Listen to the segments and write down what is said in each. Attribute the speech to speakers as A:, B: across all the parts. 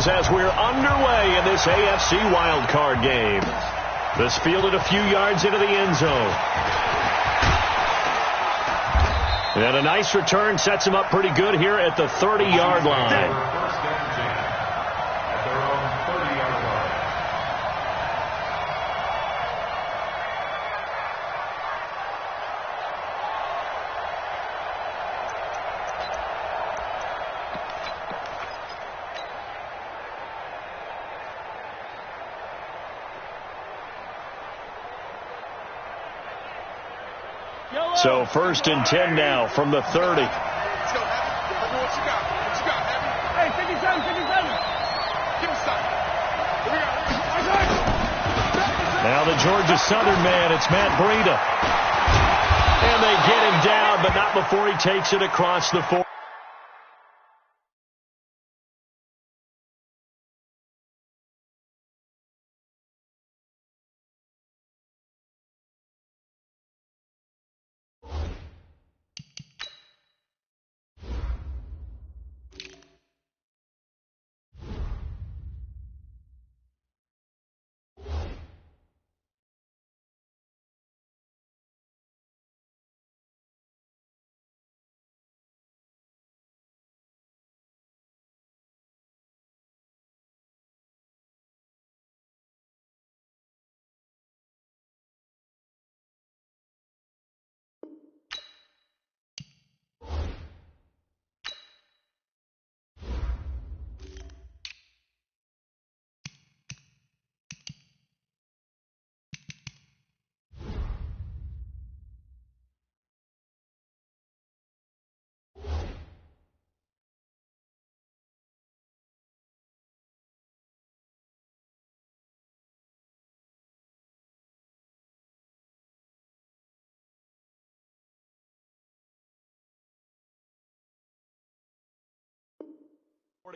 A: happens as we're underway in this AFC wildcard game. This fielded a few yards into the end zone. And a nice return sets him up pretty good here at the 30-yard line. So 1st and 10 now from the 30.
B: Let's go, Happy. Let me know what you got. What you got, Happy? Hey, 57, 57. Give us something.
A: Now the Georgia Southern man, it's Matt Breida. And they get him down, but not before he takes it across the 4.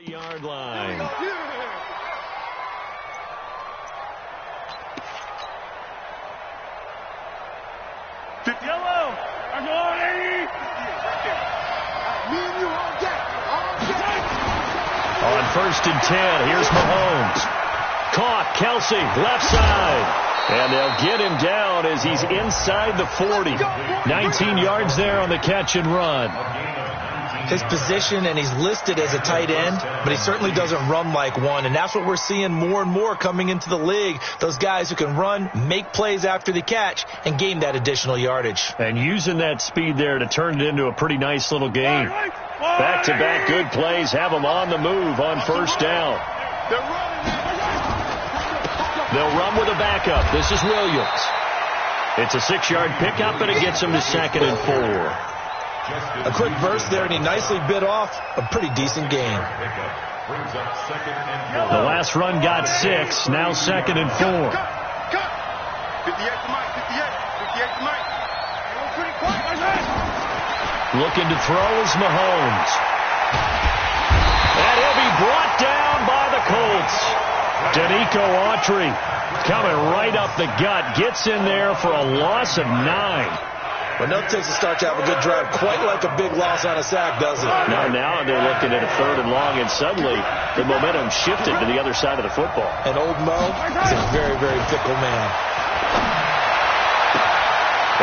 A: Yard line.
B: Yellow.
A: On 1st and 10, here's Mahomes. Caught, Kelsey, left side. And they'll get him down as he's inside the 40. 19 yards there on the catch and run.
C: His position, and he's listed as a tight end, but he certainly doesn't run like one, and that's what we're seeing more and more coming into the league. Those guys who can run, make plays after the catch, and gain that additional yardage. And
A: using that speed there to turn it into a pretty nice little game. Back-to-back good plays have them on the move on 1st down. They'll run with a backup. This is Williams. It's a 6-yard pickup, and it gets them to 2nd and 4.
C: A quick burst there, and he nicely bit off a pretty decent gain.
A: The last run got 6, now 2nd and 4.
B: 58 to Mike, 58 to Mike.
A: Looking to throw is Mahomes. And he'll be brought down by the Colts. Danico Autry coming right up the gut, gets in there for a loss of 9.
C: But no takes a start to have a good drive, quite like a big loss on a sack, doesn't it?
A: No, now they're looking at a 3rd and long, and suddenly the momentum shifted to the other side of the football.
C: And old Mo is a very, very fickle man.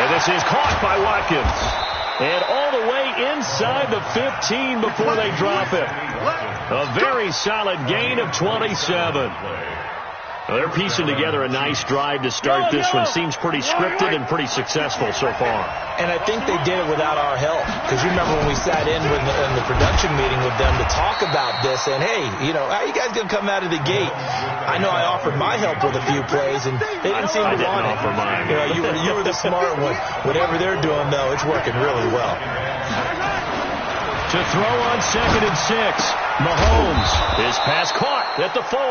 A: And this is caught by Watkins. And all the way inside the 15 before they drop it. A very solid gain of 27. Well, they're piecing together a nice drive to start this one. Seems pretty scripted and pretty successful so far.
C: And I think they did it without our help. Because you remember when we sat in the production meeting with them to talk about this, and hey, you know, how you guys going to come out of the gate? I know I offered my help with a few plays, and they didn't seem to want it.
A: Offer mine.
C: You know, you were the smart one. Whatever they're doing, though, it's working really well.
A: To throw on 2nd and 6. Mahomes. His pass caught at the 4.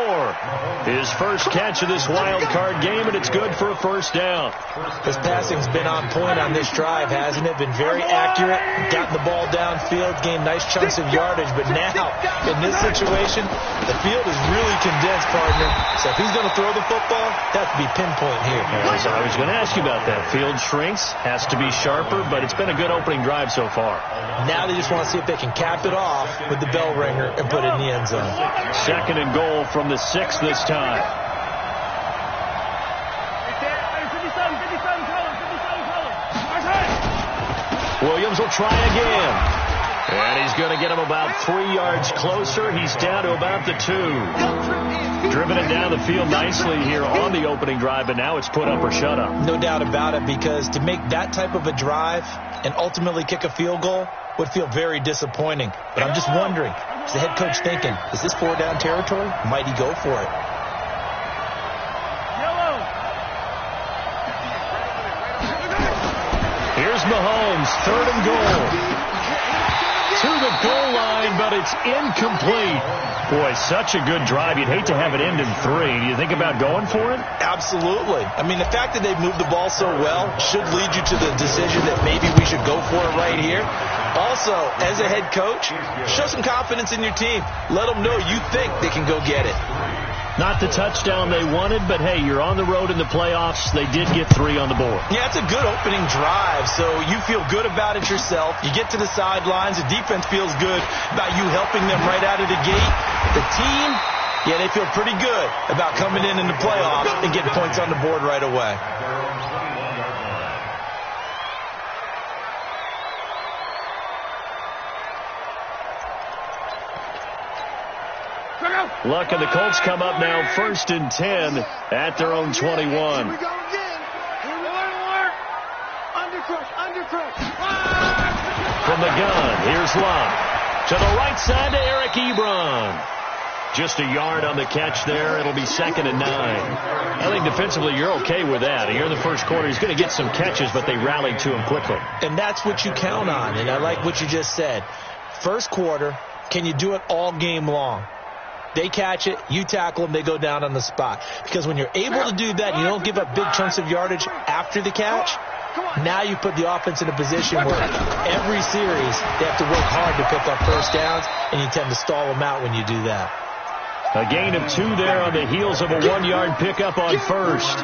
A: His first catch of this wild card game, and it's good for a 1st down.
C: His passing's been on point on this drive, hasn't it? Been very accurate, gotten the ball downfield, gained nice chunks of yardage. But now, in this situation, the field is really condensed, partner. So if he's going to throw the football, that has to be pinpoint here.
A: So I was going to ask you about that. Field shrinks, has to be sharper, but it's been a good opening drive so far.
C: Now they just want to see if they can cap it off with the bell ringer and put it in the end zone.
A: Second and goal from the 6 this time. Williams will try again. And he's going to get him about 3 yards closer. He's down to about the 2. Driven it down the field nicely here on the opening drive, but now it's put up or shut up.
C: No doubt about it, because to make that type of a drive and ultimately kick a field goal would feel very disappointing. But I'm just wondering, is the head coach thinking, is this 4-down territory? Might he go for it?
A: Here's Mahomes, 3rd and goal. To the goal line, but it's incomplete. Boy, such a good drive. You'd hate to have it end in 3. Do you think about going for it?
C: Absolutely. I mean, the fact that they've moved the ball so well should lead you to the decision that maybe we should go for it right here. Also, as a head coach, show some confidence in your team. Let them know you think they can go get it.
A: Not the touchdown they wanted, but hey, you're on the road in the playoffs. They did get 3 on the board.
C: Yeah, it's a good opening drive, so you feel good about it yourself. You get to the sidelines. The defense feels good about you helping them right out of the gate. The team, yeah, they feel pretty good about coming in the playoffs and getting points on the board right away.
A: Luck and the Colts come up now 1st and 10 at their own 21.
B: Here we go again. Here we go. Undercrush.
A: From the gun, here's Love. To the right side to Eric Ebron. Just a yard on the catch there. It'll be 2nd and 9. I think defensively you're okay with that. Here in the first quarter, he's going to get some catches, but they rallied to him quickly.
C: And that's what you count on, and I like what you just said. First quarter, can you do it all game long? They catch it, you tackle them, they go down on the spot. Because when you're able to do that, you don't give up big chunks of yardage after the catch. Now you put the offense in a position where every series they have to work hard to pick up first downs, and you tend to stall them out when you do that.
A: A gain of 2 there on the heels of a 1-yard pickup on first.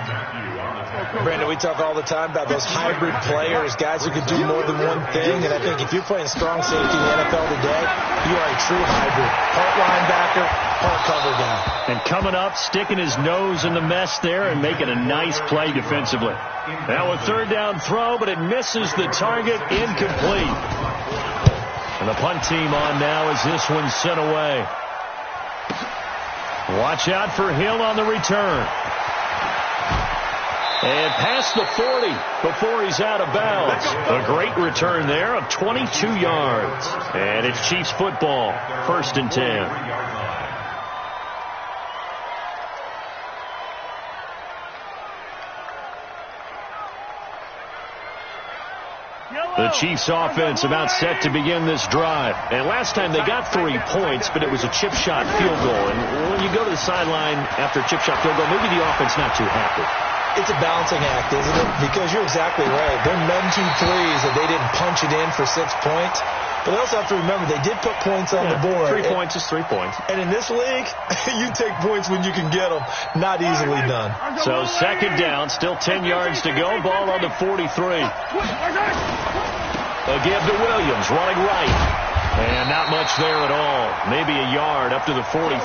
C: Brandon, we talk all the time about those hybrid players, guys who can do more than one thing. And I think if you're playing strong safety in the NFL today, you are a true hybrid. Part linebacker, part cover guy.
A: And coming up, sticking his nose in the mess there and making a nice play defensively. Now a 3rd down throw, but it misses the target, incomplete. And the punt team on now as this one's sent away. Watch out for Hill on the return. And past the 40 before he's out of bounds. A great return there of 22 yards. And it's Chiefs football, 1st and 10. The Chiefs offense about set to begin this drive. And last time they got 3 points, but it was a chip shot field goal. And when you go to the sideline after a chip shot field goal, maybe the offense not too happy.
C: It's a balancing act, isn't it? Because you're exactly right. They're none too threes that they didn't punch it in for 6 points. But they also have to remember they did put points on the board.
A: 3 points is 3 points.
C: And in this league, you take points when you can get them. Not easily done.
A: So 2nd down, still 10 yards to go. Ball on the 43. A give to Williams, running right. And not much there at all. Maybe a yard up to the 43.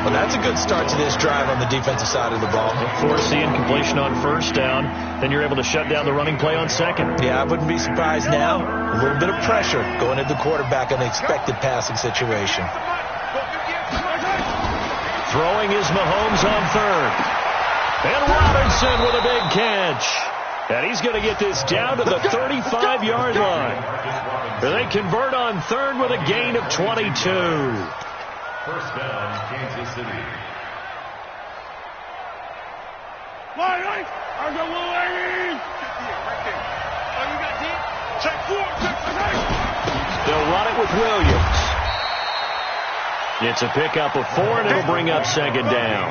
C: Well, that's a good start to this drive on the defensive side of the ball.
A: Force the incompletion on 1st down. Then you're able to shut down the running play on 2nd.
C: Yeah, I wouldn't be surprised now. A little bit of pressure going at the quarterback on the expected passing situation.
A: Throwing is Mahomes on 3rd. And Robinson with a big catch. And he's going to get this down to the 35-yard line. They convert on 3rd with a gain of 22.
D: 1st down, Kansas City.
A: They'll run it with Williams. It's a pickup of 4, and it'll bring up 2nd down.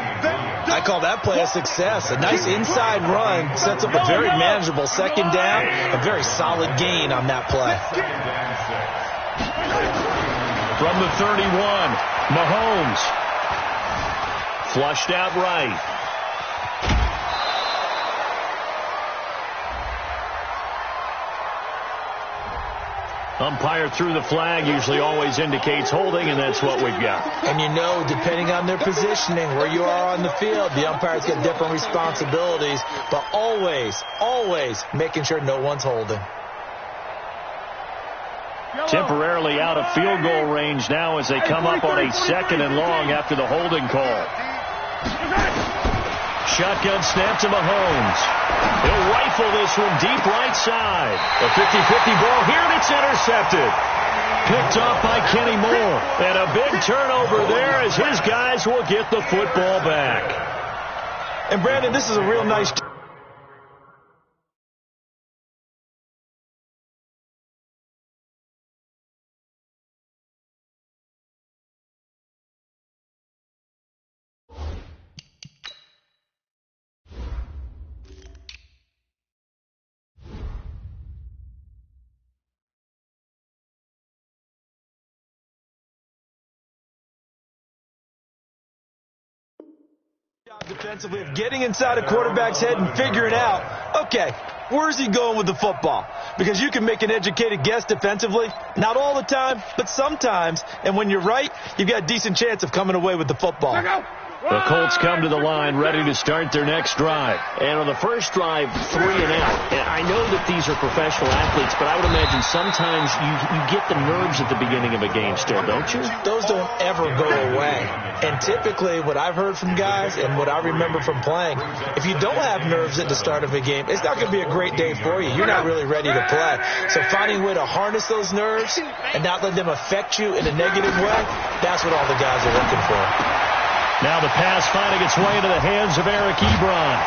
C: I call that play a success. A nice inside run sets up a very manageable 2nd down. A very solid gain on that play.
A: From the 31, Mahomes. Flushed out right. Umpire threw the flag, usually always indicates holding, and that's what we've got.
C: And you know, depending on their positioning, where you are on the field, the umpires get different responsibilities, but always, always making sure no one's holding.
A: Temporarily out of field goal range now as they come up on a 2nd and long after the holding call. Shotgun snap to Mahomes. He'll rifle this one deep right side. A 50-50 ball here, and it's intercepted. Picked off by Kenny Moore. And a big turnover there as his guys will get the football back.
C: And, Brandon, this is a real nice... defensively of getting inside a quarterback's head and figuring out, okay, where's he going with the football? Because you can make an educated guess defensively, not all the time, but sometimes, and when you're right, you've got a decent chance of coming away with the football.
A: The Colts come to the line ready to start their next drive.
E: And on the first drive, 3 and out. And I know that these are professional athletes, but I would imagine sometimes you get the nerves at the beginning of a game still, don't you?
C: Those don't ever go away. And typically what I've heard from guys and what I remember from playing, if you don't have nerves at the start of a game, it's not going to be a great day for you. You're not really ready to play. So finding a way to harness those nerves and not let them affect you in a negative way, that's what all the guys are looking for.
A: Now the pass finding its way into the hands of Eric Ebron.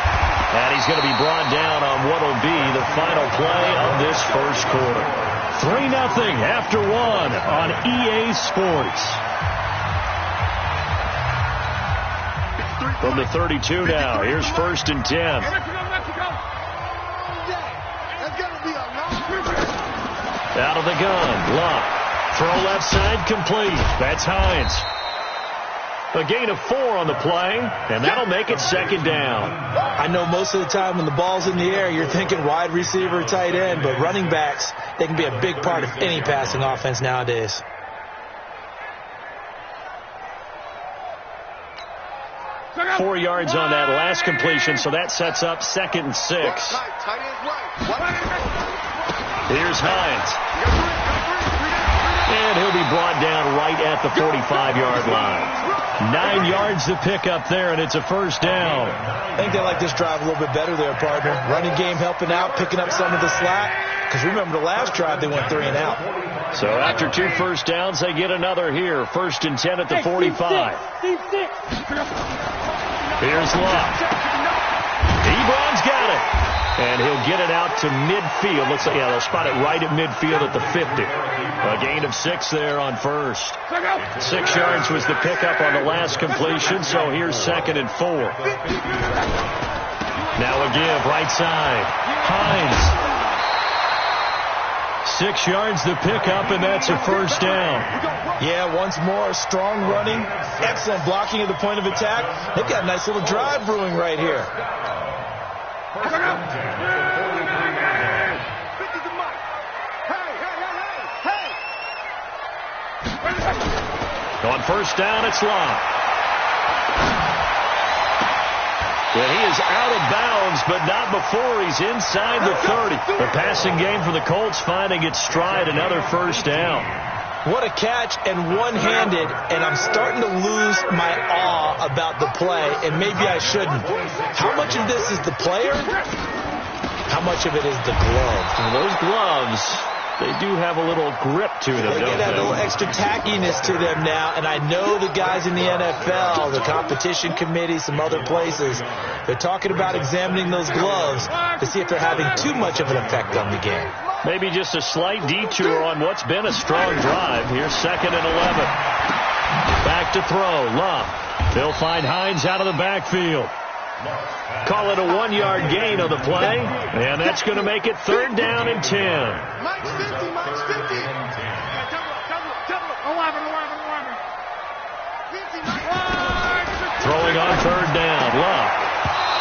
A: And he's going to be brought down on what will be the final play of this first quarter. 3-0 after 1 on EA Sports. From the 32 now, here's 1st and 10. Out of the gun, Luck. Throw left side complete. That's Hines. A gain of 4 on the play, and that'll make it 2nd down.
C: I know most of the time when the ball's in the air, you're thinking wide receiver, tight end, but running backs, they can be a big part of any passing offense nowadays.
A: Four yards on that last completion, so that sets up 2nd and 6. Here's Hines. And he'll be brought down right at the 45-yard line. 9 yards to pick up there, and it's a 1st down.
C: I think they like this drive a little bit better there, partner. Running game helping out, picking up some of the slack. Because remember the last drive, they went 3 and out.
A: So after 2 first downs, they get another here. 1st and 10 at the 45. Here's Luck. Ebron's got it. And he'll get it out to midfield. Looks like, yeah, they'll spot it right at midfield at the 50. A gain of 6 there on 1st. 6 yards was the pickup on the last completion, so here's 2nd and 4. Now a give, right side. Hines. 6 yards the pickup, and that's a 1st down.
C: Yeah, once more, strong running, excellent blocking at the point of attack. They've got a nice little drive brewing right here.
A: On 1st down, it's Locke. Well, he is out of bounds, but not before he's inside the 30. The passing game for the Colts finding its stride, another 1st down.
C: What a catch, and one-handed, and I'm starting to lose my awe about the play, and maybe I shouldn't. How much of this is the player? How much of it is the glove?
A: And those gloves, they do have a little grip to them,
C: they
A: don't
C: get that
A: they?
C: little extra tackiness to them now, and I know the guys in the NFL, the competition committee, some other places, they're talking about examining those gloves to see if they're having too much of an effect on the game.
A: Maybe just a slight detour on what's been a strong drive. Here's 2nd and 11. Back to throw. Love. They'll find Hines out of the backfield. Call it a 1-yard gain on the play, and that's going to make it 3rd down and 10. Throwing on 3rd down. Love.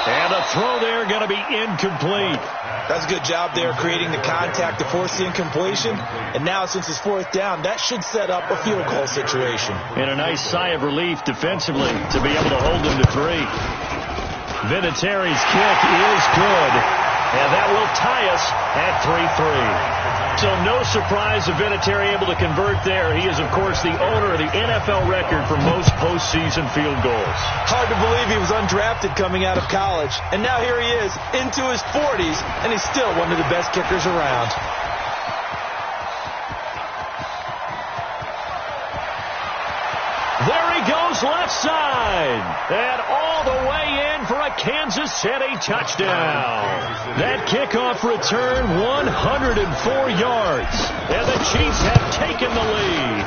A: And a throw there going to be incomplete.
C: That's a good job there creating the contact to force the incompletion. And now since it's fourth down, that should set up a field goal situation.
A: And a nice sigh of relief defensively to be able to hold them to 3. Vinatieri's kick is good. And that will tie us at 3-3. So no surprise of Vinatieri able to convert there. He is, of course, the owner of the NFL record for most postseason field goals.
C: Hard to believe he was undrafted coming out of college. And now here he is into his 40s, and he's still one of the best kickers around.
A: There he goes left side. And all the way in for a Kansas City touchdown. That kickoff return 104 yards. And the Chiefs have taken the lead.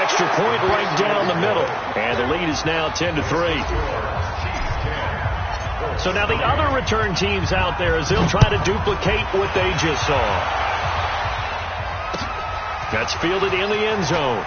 A: Extra point right down the middle. And the lead is now 10-3. So now the other return teams out there as they'll try to duplicate what they just saw. That's fielded in the end zone.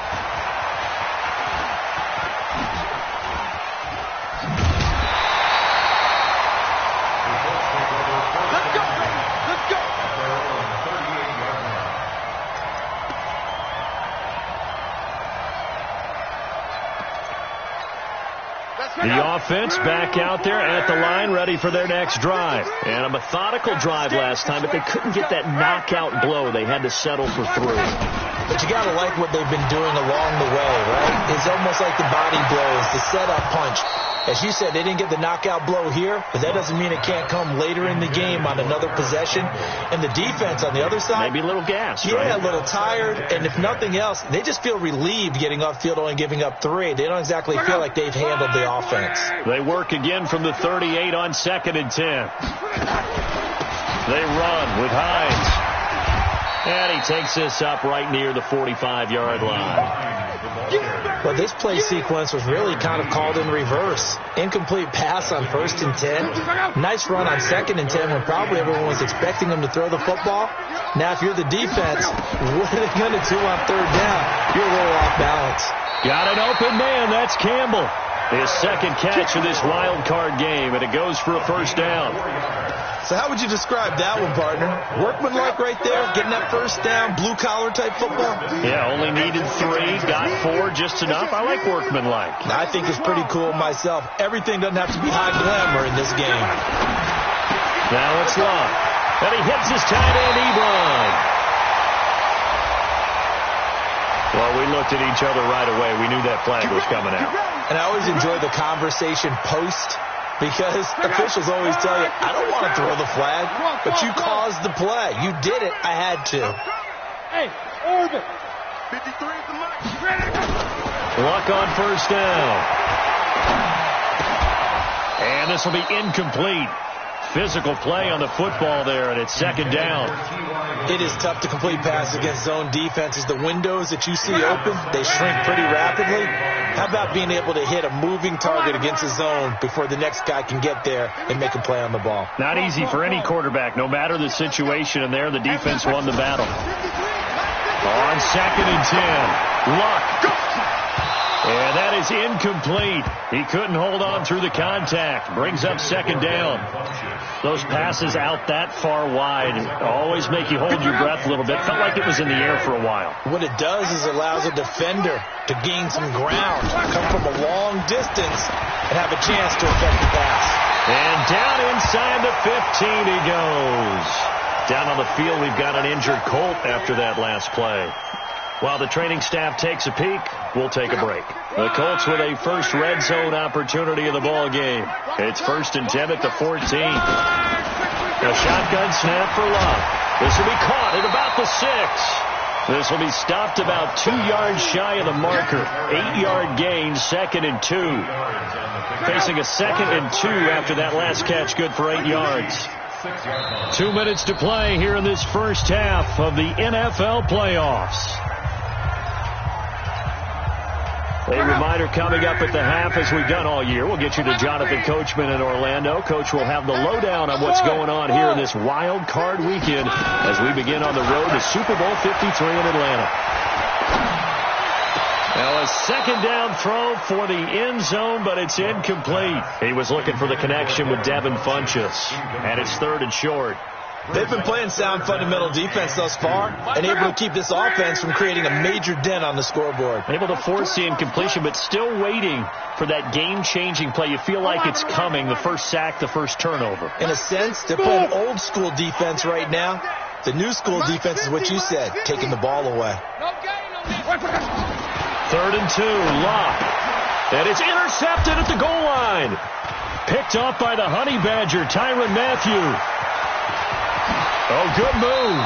A: The offense back out there at the line, ready for their next drive. And a methodical drive last time, but they couldn't get that knockout blow. They had to settle for 3.
C: But you got to like what they've been doing along the way, right? It's almost like the body blows, the setup punch. As you said, they didn't get the knockout blow here, but that doesn't mean it can't come later in the game on another possession. And the defense on the other side,
A: maybe a little gassed,
C: yeah,
A: right?
C: A little tired. And if nothing else, they just feel relieved getting upfield, only giving up 3. They don't exactly feel like they've handled the offense.
A: They work again from the 38 on 2nd and 10. They run with Hines. And he takes this up right near the 45-yard line.
C: Well, this play sequence was really kind of called in reverse. Incomplete pass on 1st and 10. Nice run on 2nd and 10 when probably everyone was expecting him to throw the football. Now, if you're the defense, what are they going to do on 3rd down? You're a little off balance.
A: Got an open man. That's Campbell. His second catch of this wild card game, and it goes for a 1st down.
C: So how would you describe that one, partner? Workmanlike right there, getting that 1st down, blue-collar type football?
A: Yeah, only needed 3, got 4, just enough. I like workmanlike.
C: I think it's pretty cool myself. Everything doesn't have to be high glamour in this game.
A: Now it's Love. And he hits his tight end, Ebron. Well, we looked at each other right away. We knew that flag was coming out.
C: And I always enjoy the conversation post, because officials always tell you, I don't want to throw the flag, but you caused the play. You did it. I had to.
B: Hey, Orbit. 53 at the mic.
A: Luck on 1st down. And this will be incomplete. Physical play on the football there, and it's 2nd down.
C: It is tough to complete passes against zone defenses. The windows that you see open, they shrink pretty rapidly. How about being able to hit a moving target against a zone before the next guy can get there and make a play on the ball?
A: Not easy for any quarterback, no matter the situation, and there the defense won the battle. On 2nd and 10, Luck. And that is incomplete. He couldn't hold on through the contact. Brings up 2nd down. Those passes out that far wide always make you hold your breath a little bit. Felt like it was in the air for a while.
C: What it does is allows a defender to gain some ground, come from a long distance, and have a chance to affect the pass.
A: And down inside the 15 he goes. Down on the field, we've got an injured Colt after that last play. While the training staff takes a peek, we'll take a break. The Colts with a first red zone opportunity of the ball game. It's 1st and 10 at the 14. A shotgun snap for Love. This will be caught at about the 6. This will be stopped about 2 yards shy of the marker. 8-yard gain, 2nd and 2. Facing a 2nd and 2 after that last catch, good for 8 yards. 2 minutes to play here in this first half of the NFL playoffs. A reminder coming up at the half, as we've done all year. We'll get you to Jonathan Coachman in Orlando. Coach will have the lowdown on what's going on here in this wild card weekend as we begin on the road to Super Bowl 53 in Atlanta. Now a second down throw for the end zone, but it's incomplete. He was looking for the connection with Devin Funchess, and it's 3rd and short.
C: They've been playing sound fundamental defense thus far and able to keep this offense from creating a major dent on the scoreboard.
A: Able to force the incompletion, but still waiting for that game-changing play. You feel like it's coming, the first sack, the first turnover.
C: In a sense, they're playing old school defense right now. The new school defense is what you said, taking the ball away.
A: 3rd and 2, Locke. And it's intercepted at the goal line. Picked off by the Honey Badger, Tyrann Mathieu. Oh, good move.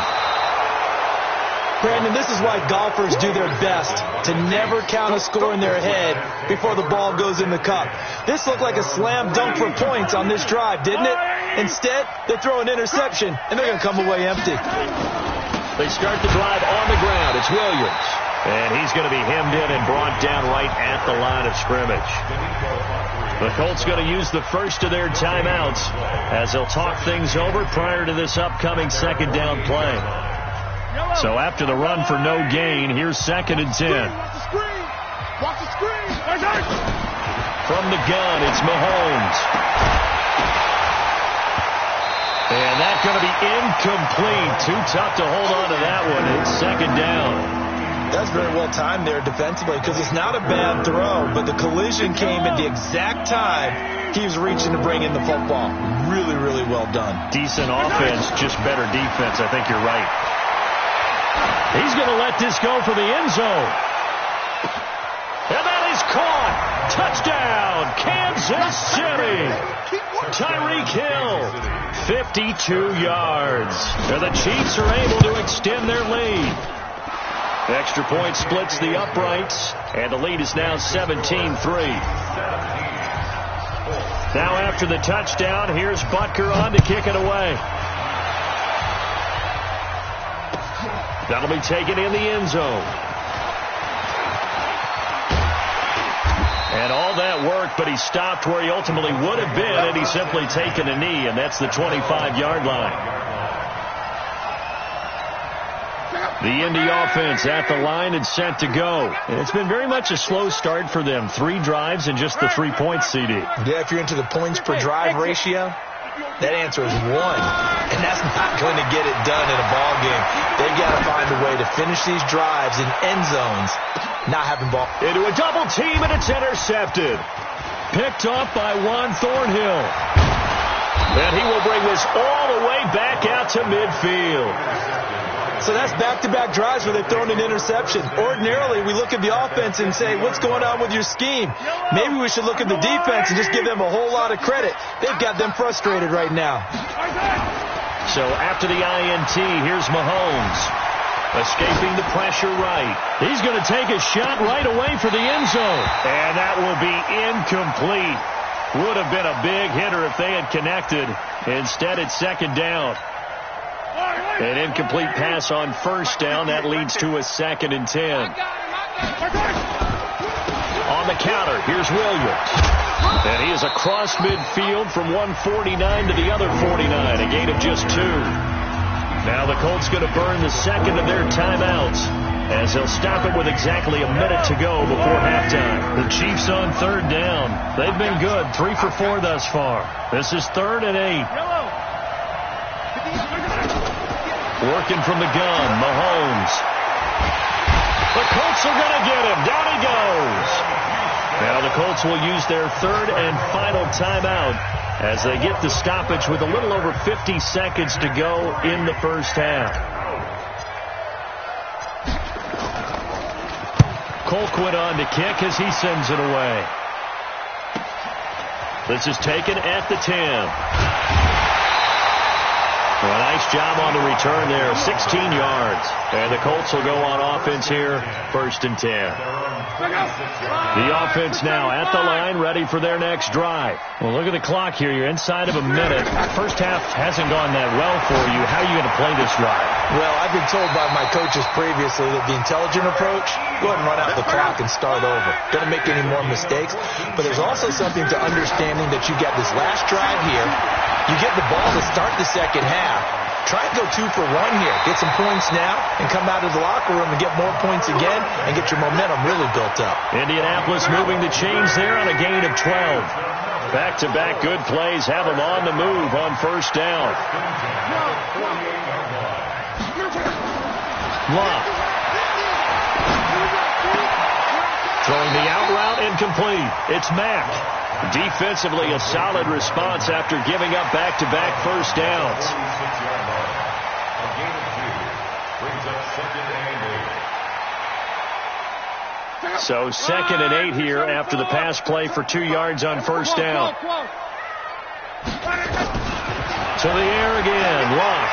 C: Brandon, this is why golfers do their best to never count a score in their head before the ball goes in the cup. This looked like a slam dunk for points on this drive, didn't it? Instead, they throw an interception, and they're going to come away empty.
A: They start the drive on the ground. It's Williams. And he's going to be hemmed in and brought down right at the line of scrimmage. The Colts going to use the first of their timeouts as they'll talk things over prior to this upcoming second down play. So after the run for no gain, here's 2nd and 10.
B: Watch the screen.
A: From the gun, it's Mahomes. And that's going to be incomplete. Too tough to hold on to that one. It's 2nd down.
C: That's very well timed there defensively because it's not a bad throw, but the collision came at the exact time he was reaching to bring in the football. Really, really well done.
A: Decent offense, just better defense. I think you're right. He's going to let this go for the end zone. And that is caught. Touchdown, Kansas City. Tyreek Hill, 52 yards. And the Chiefs are able to extend their lead. Extra point splits the uprights, and the lead is now 17-3. Now after the touchdown, here's Butker on to kick it away. That'll be taken in the end zone. And all that work, but he stopped where he ultimately would have been had he simply taken a knee, and that's the 25-yard line. The Indy offense at the line and set to go. And it's been very much a slow start for them. 3 drives and just the 3-point CD.
C: Yeah, if you're into the points per drive ratio, that answer is 1. And that's not going to get it done in a ball game. They've got to find a way to finish these drives in end zones, not having ball.
A: Into a double team, and it's intercepted. Picked off by Juan Thornhill. And he will bring this all the way back out to midfield.
C: So that's back-to-back drives where they've thrown an interception. Ordinarily, we look at the offense and say, what's going on with your scheme? Maybe we should look at the defense and just give them a whole lot of credit. They've got them frustrated right now.
A: So after the INT, here's Mahomes. Escaping the pressure right. He's going to take a shot right away for the end zone. And that will be incomplete. Would have been a big hitter if they had connected. Instead, it's 2nd down. An incomplete pass on 1st down. That leads to a 2nd and 10. On the counter, here's Williams. And he is across midfield from 149 to the other 49. A gain of just 2. Now the Colts going to burn the second of their timeouts as they'll stop it with exactly a minute to go before halftime. The Chiefs on 3rd down. They've been good. 3 for 4 thus far. This is 3rd and 8. Working from the gun, Mahomes. The Colts are going to get him. Down he goes. Now the Colts will use their 3rd and final timeout as they get the stoppage with a little over 50 seconds to go in the first half. Colquitt on to kick as he sends it away. This is taken at the 10. Well, nice job on the return there, 16 yards. And the Colts will go on offense here, 1st and 10. The offense now at the line, ready for their next drive. Well, look at the clock here. You're inside of a minute. First half hasn't gone that well for you. How are you going to play this drive?
C: Well, I've been told by my coaches previously that the intelligent approach, go ahead and run out the clock and start over. Don't make any more mistakes. But there's also something to understanding that you got this last drive here. You get the ball to start the second half. Try and go 2 for 1 here. Get some points now and come out of the locker room and get more points again and get your momentum really built up.
A: Indianapolis moving the chains there on a gain of 12. Back-to-back good plays have them on the move on first down. Locke. Throwing the out route incomplete. It's Mack. Defensively, a solid response after giving up back-to-back first downs. So 2nd and 8 here after the pass play for 2 yards on first down. To the air again. Locke.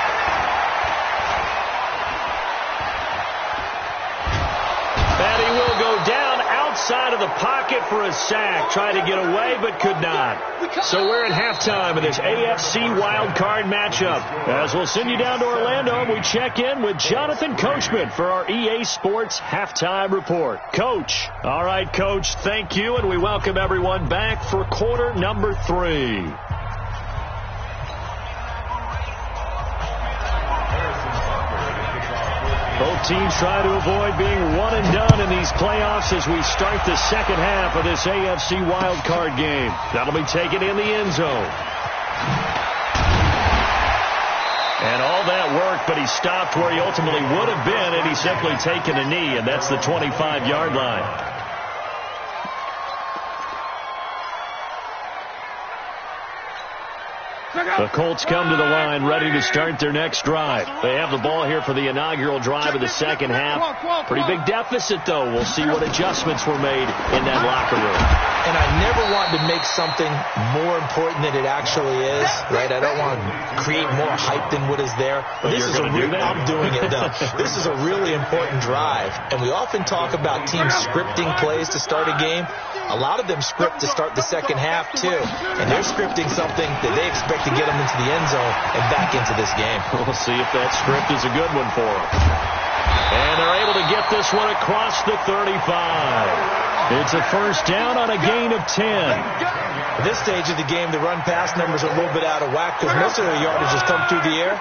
A: And he will go down outside of the pocket for a sack. Tried to get away, but could not. So we're at halftime of this AFC wildcard matchup. As we'll send you down to Orlando, we check in with Jonathan Coachman for our EA Sports Halftime Report. Coach. All right, Coach, thank you, and we welcome everyone back for quarter number 3. Both teams try to avoid being one and done in these playoffs as we start the second half of this AFC wildcard game. That'll be taken in the end zone. And all that work, but he stopped where he ultimately would have been had he simply taken a knee, and that's the 25-yard line. The Colts come to the line ready to start their next drive. They have the ball here for the inaugural drive of the second half. Pretty big deficit, though. We'll see what adjustments were made in that locker room.
C: And I never want to make something more important than it actually is, right? I don't want to create more hype than what is there.
A: But this is I'm
C: doing it, though. This is a really important drive. And we often talk about teams scripting plays to start a game. A lot of them script to start the second half, too. And they're scripting something that they expect to get them into the end zone and back into this game.
A: We'll see if that script is a good one for them. And they're able to get this one across the 35. It's a first down on a gain of 10.
C: At this stage of the game, the run-pass numbers are a little bit out of whack because most of their yardage has come through the air.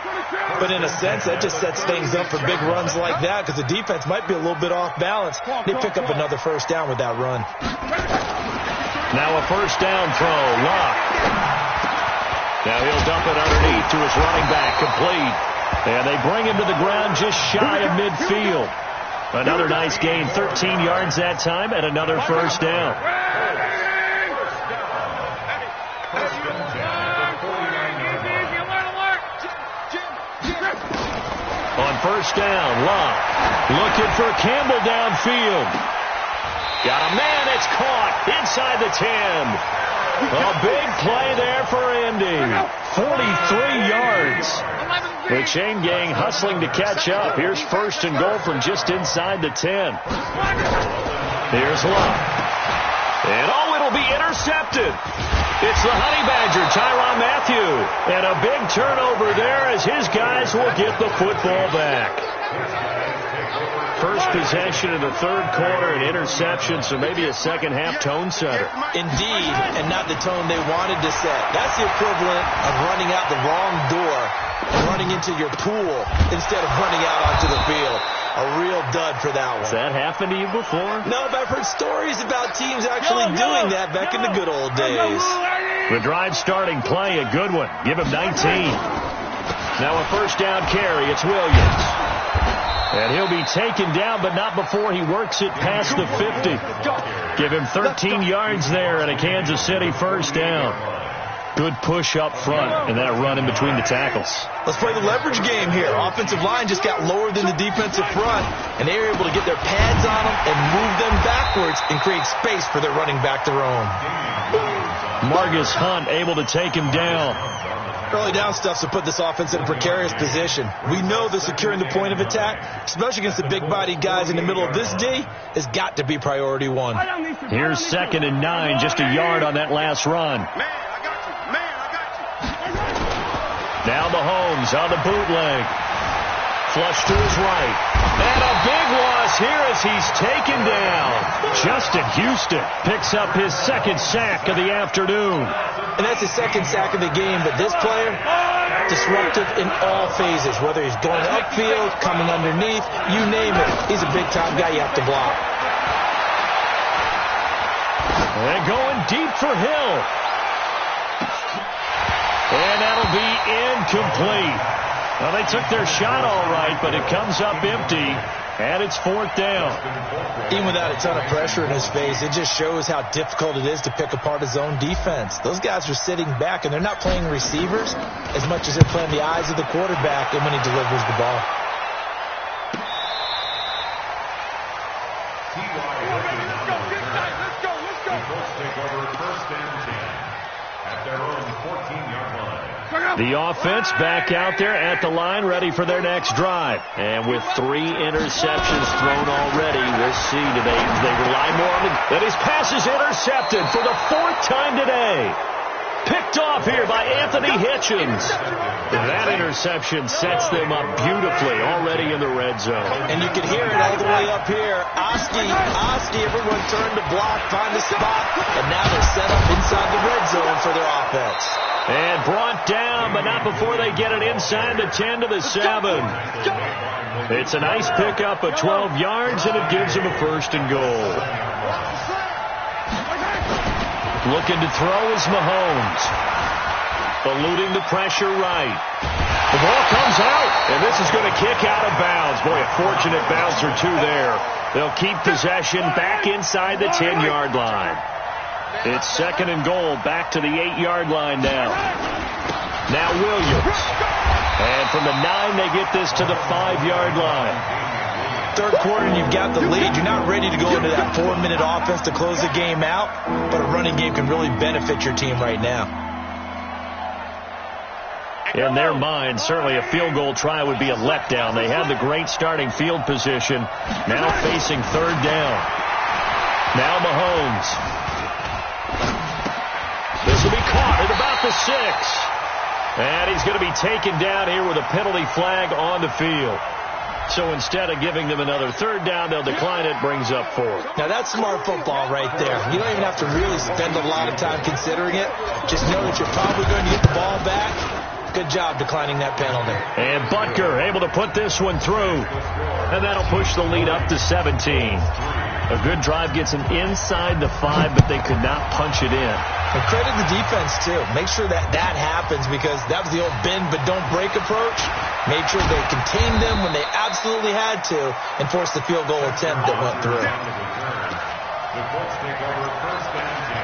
C: But in a sense, that just sets things up for big runs like that because the defense might be a little bit off balance. They pick up another first down with that run.
A: Now a first down throw. Locke. Now he'll dump it underneath to his running back, complete. And they bring him to the ground just shy of midfield. Another nice gain, 13 yards that time, and another first down. On first down, Locke looking for Campbell downfield. Got a man, it's caught inside the 10. A big play there for Indy. 43 yards. The chain gang hustling to catch up. Here's first and goal from just inside the 10. Here's Locke. And it'll be intercepted. It's the Honey Badger, Tyrann Mathieu. And a big turnover there as his guys will get the football back. First possession in the third quarter, an interception, so maybe a second-half tone setter.
C: Indeed, and not the tone they wanted to set. That's the equivalent of running out the wrong door and running into your pool instead of running out onto the field. A real dud for that one.
A: Has that happened to you before?
C: No, but I've heard stories about teams actually doing that back in the good old days.
A: The drive starting play, a good one. Give him 19. Now a first down carry. It's Williams. And he'll be taken down, but not before he works it past the 50. Give him 13 yards there and a Kansas City first down. Good push up front and that run in between the tackles.
C: Let's play the leverage game here. Offensive line just got lower than the defensive front, and they were able to get their pads on them and move them backwards and create space for their running back to roam.
A: Margus Hunt able to take him down.
C: Early down stuff's to put this offense in a precarious position. We know that securing the point of attack, especially against the big-bodied guys in the middle of this D, has got to be priority one.
A: Here's 2nd and 9, just a yard on that last run. Now Mahomes on the bootleg. Flush to his right. And a big loss here as he's taken down. Justin Houston picks up his second sack of the afternoon.
C: And that's his second sack of the game, but this player, disruptive in all phases, whether he's going upfield, coming underneath, you name it. He's a big-time guy you have to block.
A: And going deep for Hill. And that'll be incomplete. Well, they took their shot all right, but it comes up empty, and it's 4th down.
C: Even without a ton of pressure in his face, it just shows how difficult it is to pick apart his own defense. Those guys are sitting back, and they're not playing receivers as much as they're playing the eyes of the quarterback and when he delivers the ball.
B: Let's go.
D: The Colts take over 1st and 10 at their own 14-yard line.
A: The offense back out there at the line, ready for their next drive. And with 3 interceptions thrown already, we'll see today as they rely more on that his pass is intercepted for the 4th time today. Picked off here by Anthony Hitchens. That interception sets them up beautifully already in the red zone.
C: And you can hear it all the way up here. Oski, everyone turned to block, find a spot, and now they're set up inside the red zone for their offense.
A: And brought down, but not before they get it inside the 10 to the 7. It's a nice pickup of 12 yards, and it gives them a 1st and goal. Looking to throw is Mahomes. Eluding the pressure right. The ball comes out, and this is going to kick out of bounds. Boy, a fortunate bounce or two there. They'll keep possession back inside the 10-yard line. It's 2nd and goal, back to the 8-yard line now. Now Williams. And from the 9, they get this to the 5-yard line.
C: 3rd quarter and you've got the lead. You're not ready to go into that 4-minute offense to close the game out, but a running game can really benefit your team right now.
A: In their mind, certainly a field goal try would be a letdown. They had the great starting field position, now facing 3rd down. Now Mahomes. This will be caught at about the 6. And he's going to be taken down here with a penalty flag on the field. So instead of giving them another 3rd down, they'll decline it, brings up 4.
C: Now that's smart football right there. You don't even have to really spend a lot of time considering it. Just know that you're probably going to get the ball back. Good job declining that penalty.
A: And Butker able to put this one through. And that'll push the lead up to 17. A good drive gets them inside the 5, but they could not punch it in.
C: And credit the defense, too. Make sure that happens, because that was the old bend but don't break approach. Made sure they contained them when they absolutely had to and forced the field goal attempt that went through.
D: The Colts take over 1st and 10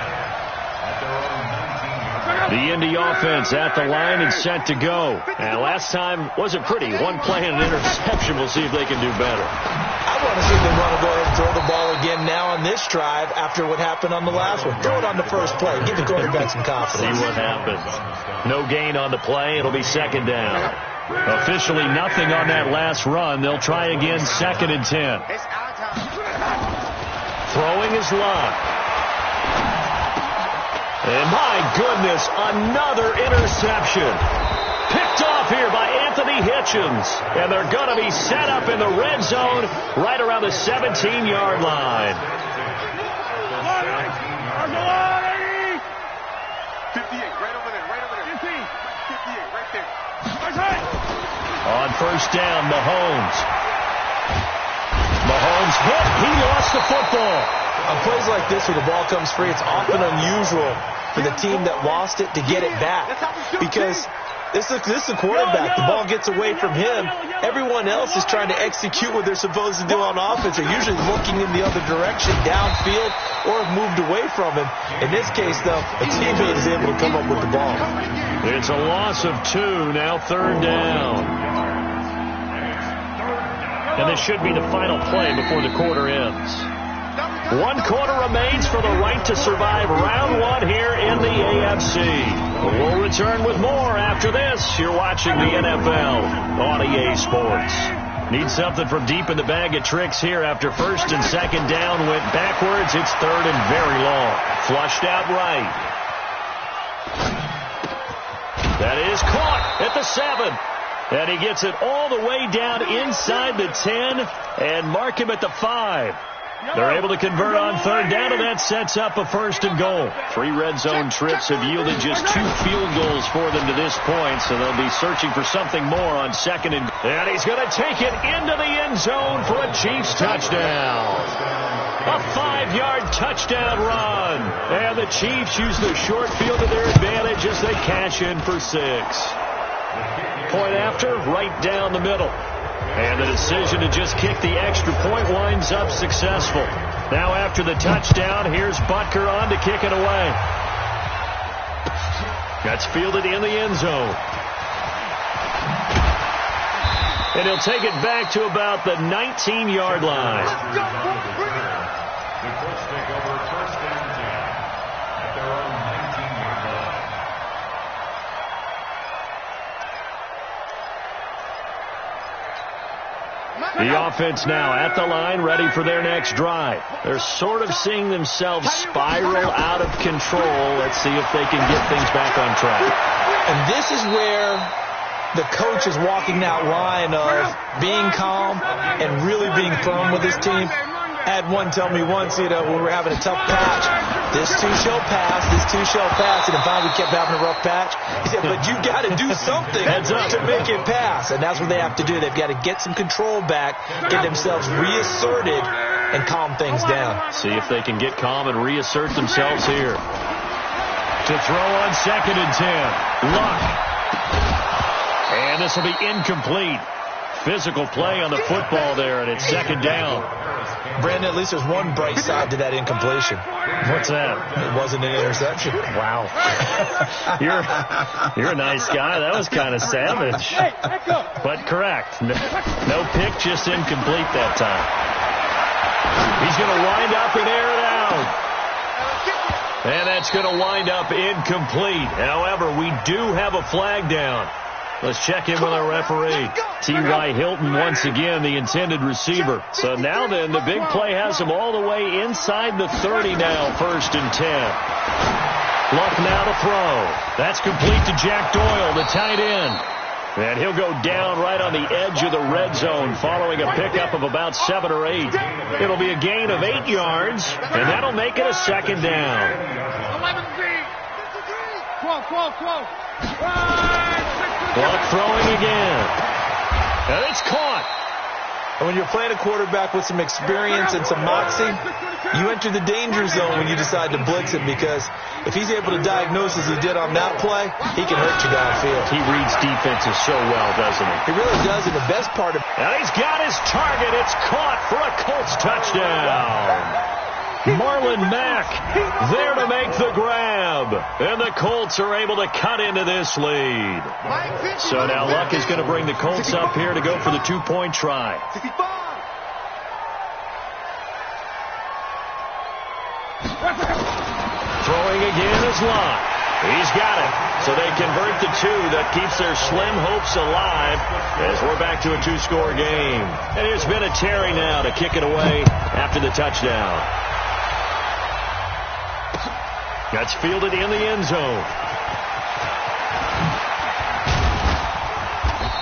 D: at their own 19-yard line.
A: The Indy offense at the line and set to go. And last time wasn't pretty. 1 play and an interception. We'll see if they can do better.
C: I want to see if they want to go ahead and throw the ball again now on this drive after what happened on the last one. Throw it on the first play. Give the quarterback some confidence.
A: See what happens. No gain on the play. It'll be 2nd down. Officially nothing on that last run. They'll try again 2nd and 10. Throwing is Lott. And my goodness, another interception. Picked off here by Anthony Hitchens. And they're going to be set up in the red zone right around the 17-yard line.
B: 58, right over there. 58, right there.
A: On 1st down, Mahomes. Mahomes hit. He lost the football.
C: On plays like this where the ball comes free, it's often unusual for the team that lost it to get it back, because this is a quarterback. The ball gets away from him. Everyone else is trying to execute what they're supposed to do on offense. They're usually looking in the other direction, downfield, or have moved away from him. In this case, though, a teammate is able to come up with the ball.
A: It's a loss of 2, now 3rd down. And this should be the final play before the quarter ends. 1 quarter remains for the right to survive round 1 here in the AFC. We'll return with more after this. You're watching the NFL on EA Sports. Need something from deep in the bag of tricks here after 1st and 2nd down went backwards. It's 3rd and very long. Flushed out right. That is caught at the 7. And he gets it all the way down inside the 10 and mark him at the 5. They're able to convert on third down, and that sets up a 1st and goal. 3 red zone trips have yielded just 2 field goals for them to this point, so they'll be searching for something more on 2nd and... And he's going to take it into the end zone for a Chiefs touchdown. A 5-yard touchdown run. And the Chiefs use the short field to their advantage as they cash in for 6. Point after, right down the middle. And the decision to just kick the extra point winds up successful. Now after the touchdown, here's Butker on to kick it away. That's fielded in the end zone. And he'll take it back to about the 19-yard line.
D: The Colts take over 1st and 10 at their own 19-yard line.
A: The offense now at the line, ready for their next drive. They're sort of seeing themselves spiral out of control. Let's see if they can get things back on track.
C: And this is where the coach is walking that line of being calm and really being firm with his team. I had one tell me once, when we were having a tough patch, this too shall pass, and then finally we kept having a rough patch. He said, but you got to do something to make it pass, and that's what they have to do. They've got to get some control back, get themselves reasserted, and calm things down.
A: See if they can get calm and reassert themselves here. To throw on 2nd and 10. Luck. And this will be incomplete. Physical play on the football there, and it's 2nd down.
C: Brandon, at least there's one bright side to that incompletion.
A: What's that?
C: It wasn't an interception.
A: Wow. You're a nice guy. That was kind of savage. But correct. No pick, just incomplete that time. He's going to wind up and air it out. And that's going to wind up incomplete. However, we do have a flag down. Let's check in with our referee. T.Y. Hilton once again the intended receiver. So now then, the big play has him all the way inside the 30 now, 1st and 10. Luck now to throw. That's complete to Jack Doyle, the tight end. And he'll go down right on the edge of the red zone following a pickup of about 7 or 8. It'll be a gain of 8 yards, and that'll make it a 2nd down.
B: 12.
A: Clock throwing again. And it's caught.
C: And when you're playing a quarterback with some experience and some moxie, you enter the danger zone when you decide to blitz him, because if he's able to diagnose as he did on that play, he can hurt you downfield.
A: He reads defenses so well, doesn't he?
C: He really does, and the best part of it.
A: And he's got his target. It's caught for a Colts touchdown. Marlon Mack there to make the grab. And the Colts are able to cut into this lead. So now Luck is going to bring the Colts up here to go for the 2-point try. Throwing again is Luck. He's got it. So they convert the 2. That keeps their slim hopes alive as we're back to a 2-score game. And here's been a Terry now to kick it away after the touchdown. That's fielded in the end zone.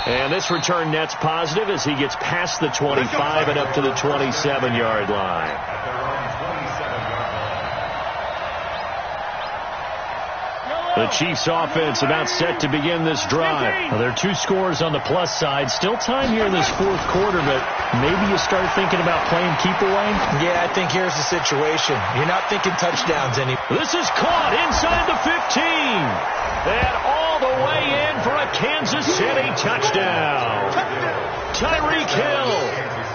A: And this return net's positive as he gets past the 25 and up to the 27-yard line. The Chiefs offense about set to begin this drive. Well, there are 2 scores on the plus side. Still time here in this 4th quarter, but maybe you start thinking about playing keep away?
C: Yeah, I think here's the situation. You're not thinking touchdowns anymore.
A: This is caught inside the 15. And all the way in for a Kansas City touchdown. Tyreek Hill,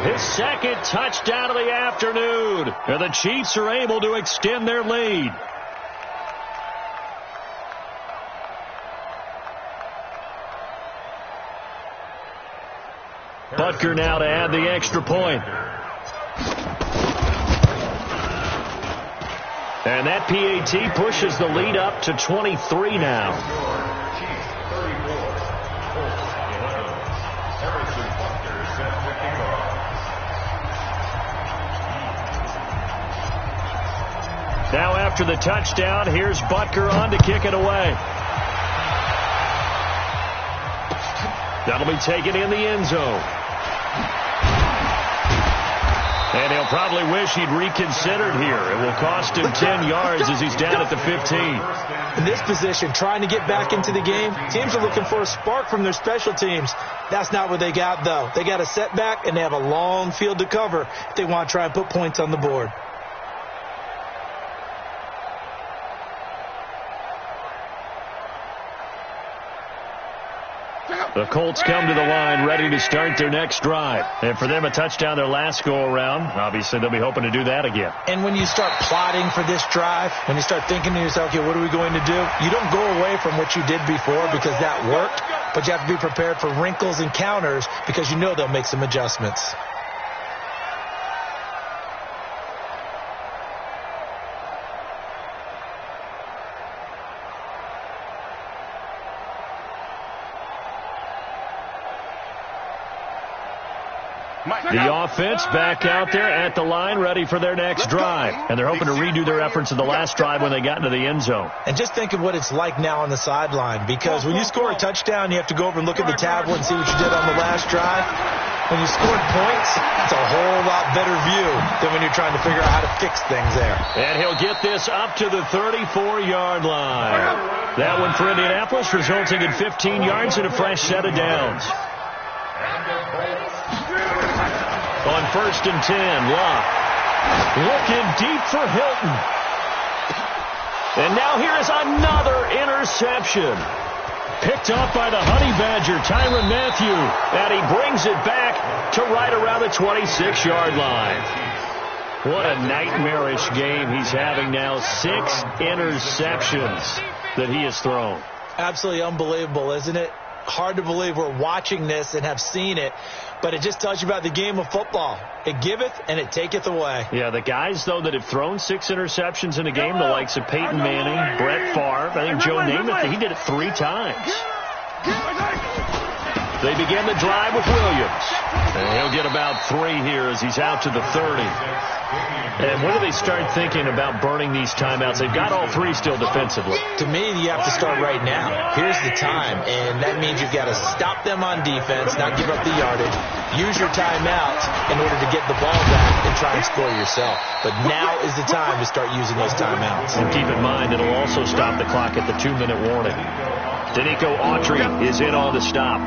A: his 2nd touchdown of the afternoon. And the Chiefs are able to extend their lead. Butker now to add the extra point. And that PAT pushes the lead up to 23 now. Now after the touchdown, here's Butker on to kick it away. That'll be taken in the end zone. And he'll probably wish he'd reconsidered here. It will cost him 10 yards as he's down at the 15.
C: In this position, trying to get back into the game, teams are looking for a spark from their special teams. That's not what they got, though. They got a setback, and they have a long field to cover if they want to try and put points on the board.
A: The Colts come to the line ready to start their next drive. And for them, a touchdown their last go-around. Obviously, they'll be hoping to do that again.
C: And when you start plotting for this drive, when you start thinking to yourself, okay, what are we going to do? You don't go away from what you did before because that worked, but you have to be prepared for wrinkles and counters because you know they'll make some adjustments.
A: The offense back out there at the line, ready for their next drive. And they're hoping to redo their efforts of the last drive when they got into the end zone.
C: And just think of what it's like now on the sideline, because when you score a touchdown, you have to go over and look at the tablet and see what you did on the last drive. When you scored points, it's a whole lot better view than when you're trying to figure out how to fix things there.
A: And he'll get this up to the 34-yard line. That one for Indianapolis, resulting in 15 yards and a fresh set of downs. On 1st and 10, Locke looking deep for Hilton. And now here is another interception. Picked up by the Honey Badger, Tyrann Mathieu. And he brings it back to right around the 26-yard line. What a nightmarish game he's having now. 6 interceptions that he has thrown.
C: Absolutely unbelievable, isn't it? Hard to believe we're watching this and have seen it, but it just tells you about the game of football. It giveth and it taketh away.
A: Yeah, the guys, though, that have thrown 6 interceptions in a game, the likes of Peyton Manning, Brett Favre, I think Joe Namath, he did it 3 times. They begin the drive with Williams. And he'll get about 3 here as he's out to the 30. And when do they start thinking about burning these timeouts? They've got all 3 still defensively.
C: To me, you have to start right now. Here's the time, and that means you've got to stop them on defense, not give up the yardage, use your timeouts in order to get the ball back and try and score yourself. But now is the time to start using those timeouts.
A: And keep in mind, it'll also stop the clock at the 2-minute warning. Danico Autry is in on the stop.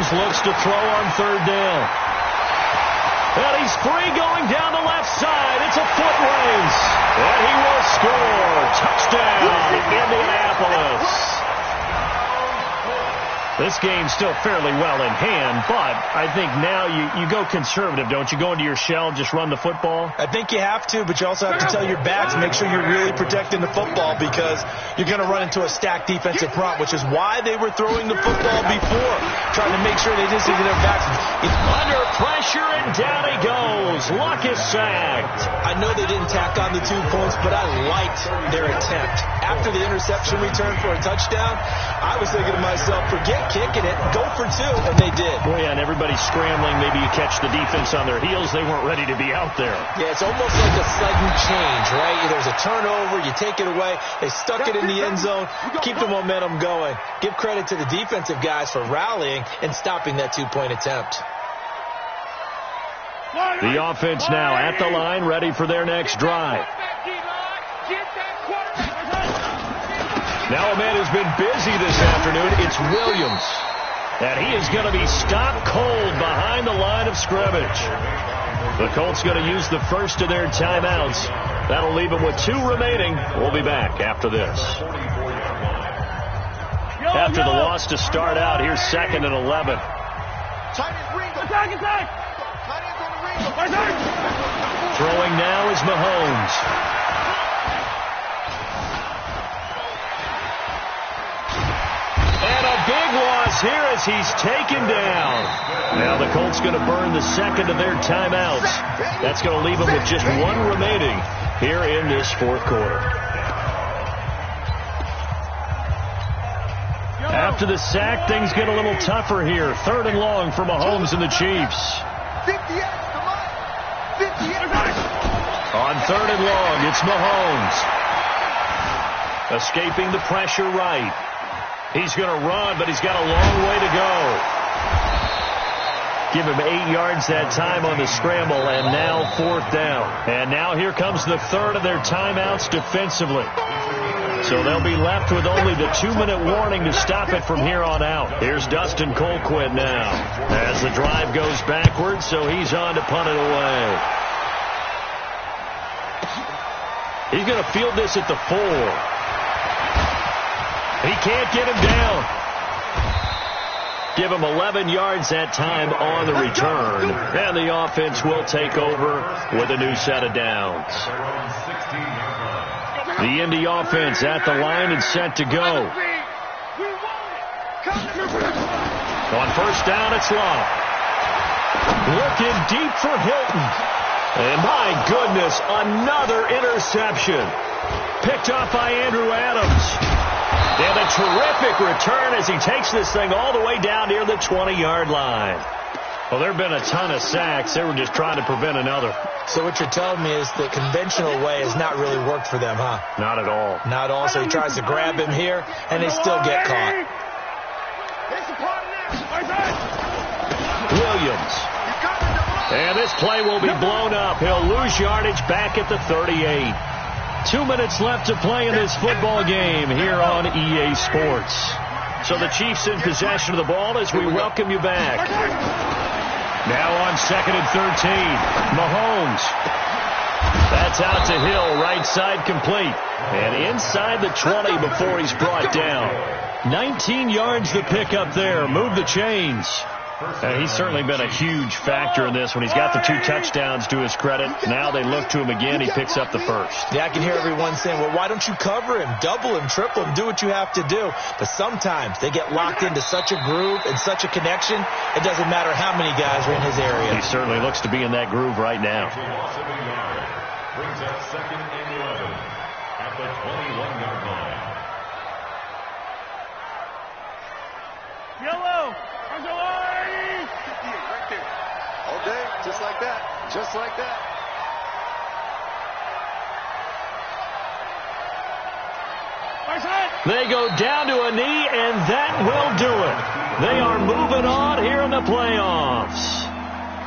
A: Looks to throw on 3rd down. And he's free going down the left side. It's a foot race. And he will score. Touchdown, Indianapolis. This game's still fairly well in hand, but I think now you go conservative, don't you? Go into your shell, just run the football?
C: I think you have to, but you also have to tell your backs, make sure you're really protecting the football because you're going to run into a stacked defensive front, which is why they were throwing the football before, trying to make sure they didn't get their backs.
A: It's under pressure, and down he goes. Luck is sacked.
C: I know they didn't tack on the 2 points, but I liked their attempt. After the interception return for a touchdown, I was thinking to myself, forget kicking it, go for 2, and they did.
A: Well, yeah, and everybody's scrambling. Maybe you catch the defense on their heels. They weren't ready to be out there.
C: Yeah, it's almost like a sudden change, right? There's a turnover, you take it away, they stuck it in the end zone, keep the momentum going. Give credit to the defensive guys for rallying and stopping that 2-point attempt.
A: The offense now at the line, ready for their next drive. Now a man who's been busy this afternoon, it's Williams. And he is going to be stopped cold behind the line of scrimmage. The Colts going to use the first of their timeouts. That'll leave them with 2 remaining. We'll be back after this. After the loss to start out, here's 2nd and 11. Throwing now is Mahomes. Big loss here as he's taken down. Now the Colts going to burn the 2nd of their timeouts. That's going to leave them with just 1 remaining here in this 4th quarter. After the sack, things get a little tougher here. 3rd and long for Mahomes and the Chiefs.
B: 50X, come on.
A: On 3rd and long, it's Mahomes. Escaping the pressure right. He's going to run, but he's got a long way to go. Give him 8 yards that time on the scramble, and now 4th down. And now here comes the 3rd of their timeouts defensively. So they'll be left with only the 2-minute warning to stop it from here on out. Here's Dustin Colquitt now as the drive goes backwards, so he's on to punt it away. He's going to field this at the 4. He can't get him down. Give him 11 yards that time on the return. And the offense will take over with a new set of downs. The Indy offense at the line and set to go. On 1st down, it's Love. Looking deep for Hilton. And my goodness, another interception. Picked off by Andrew Adams. And a terrific return as he takes this thing all the way down near the 20-yard line. Well, there have been a ton of sacks. They were just trying to prevent another.
C: So what you're telling me is the conventional way has not really worked for them, huh?
A: Not at all.
C: Not all. So he tries to grab him here, and they still get caught.
A: Williams. And this play will be blown up. He'll lose yardage back at the 38. 2 minutes left to play in this football game here on EA Sports. So the Chiefs in possession of the ball as we welcome you back. Now on 2nd and 13. Mahomes. That's out to Hill, right side complete. And inside the 20 before he's brought down. 19 yards to pick up there. Move the chains. He's certainly been a huge factor in this when he's got the 2 touchdowns to his credit. Now they look to him again. He picks up the 1st.
C: Yeah, I can hear everyone saying, well, why don't you cover him, double him, triple him, do what you have to do. But sometimes they get locked into such a groove and such a connection, it doesn't matter how many guys are in his area.
A: He certainly looks to be in that groove right now.
D: Brings up 2nd and 11 at the 21-yard line.
B: Yellow. Right there. All day, just like that. Just like that.
A: They go down to a knee, and that will do it. They are moving on here in the playoffs.